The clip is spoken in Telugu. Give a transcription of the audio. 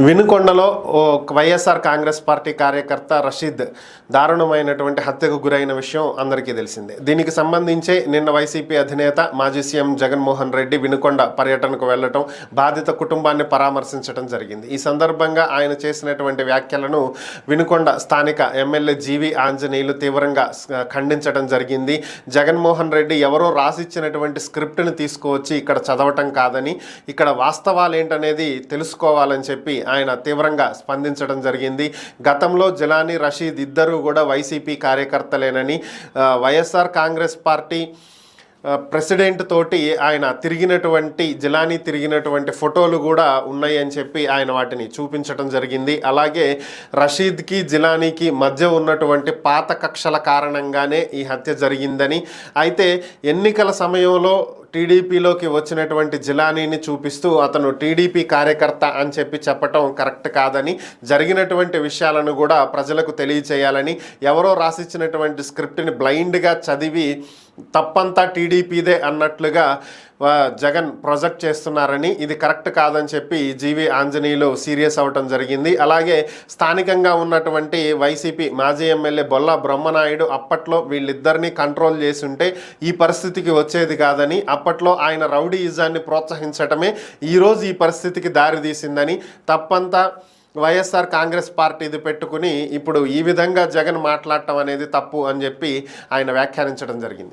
వినుకొండలో ఓ వైఎస్ఆర్ కాంగ్రెస్ పార్టీ కార్యకర్త రషీద్ దారుణమైనటువంటి హత్యకు గురైన విషయం అందరికీ తెలిసిందే. దీనికి సంబంధించి నిన్న వైసీపీ అధినేత మాజీ సీఎం జగన్మోహన్ రెడ్డి వినుకొండ పర్యటనకు వెళ్లటం, బాధిత కుటుంబాన్ని పరామర్శించడం జరిగింది. ఈ సందర్భంగా ఆయన చేసినటువంటి వ్యాఖ్యలను వినుకొండ స్థానిక ఎమ్మెల్యే జీవి ఆంజనేయులు తీవ్రంగా ఖండించడం జరిగింది. జగన్మోహన్ రెడ్డి ఎవరో రాసిచ్చినటువంటి స్క్రిప్ట్ని తీసుకువచ్చి ఇక్కడ చదవటం కాదని, ఇక్కడ వాస్తవాలు ఏంటనేది తెలుసుకోవాలని చెప్పి ఆయన తీవ్రంగా స్పందించడం జరిగింది. గతంలో జిలానీ, రషీద్ ఇద్దరు కూడా వైసీపీ కార్యకర్తలేనని, వైఎస్ఆర్ కాంగ్రెస్ పార్టీ ప్రెసిడెంట్ తోటి ఆయన జిలానీ తిరిగినటువంటి ఫోటోలు కూడా ఉన్నాయి అని చెప్పి ఆయన వాటిని చూపించడం జరిగింది. అలాగే రషీద్కి జిలానీకి మధ్య ఉన్నటువంటి పాత కక్షల కారణంగానే ఈ హత్య జరిగిందని, అయితే ఎన్నికల సమయంలో టీడీపీలోకి వచ్చినటువంటి జిలానీని చూపిస్తూ అతను టీడీపీ కార్యకర్త అని చెప్పటం కరెక్ట్ కాదని, జరిగినటువంటి విషయాలను కూడా ప్రజలకు తెలియచేయాలని, ఎవరో రాసిచ్చినటువంటి స్క్రిప్ట్ని బ్లైండ్గా చదివి తప్పంతా టీడీపీదే అన్నట్లుగా జగన్ ప్రొజెక్ట్ చేస్తున్నారని, ఇది కరెక్ట్ కాదని చెప్పి జీవి ఆంజనేయులు సీరియస్ అవ్వటం జరిగింది. అలాగే స్థానికంగా ఉన్నటువంటి వైసీపీ మాజీ ఎమ్మెల్యే బొల్లా బ్రహ్మనాయుడు అప్పట్లో వీళ్ళిద్దరినీ కంట్రోల్ చేసి ఉంటే ఈ పరిస్థితికి వచ్చేది కాదని, అప్పట్లో ఆయన రౌడీయిజాన్ని ప్రోత్సహించటమే ఈరోజు ఈ పరిస్థితికి దారితీసిందని, తప్పంతా వైఎస్ఆర్ కాంగ్రెస్ పార్టీది పెట్టుకుని ఇప్పుడు ఈ విధంగా జగన్ మాట్లాడటం అనేది తప్పు అని చెప్పి ఆయన వ్యాఖ్యానించడం జరిగింది.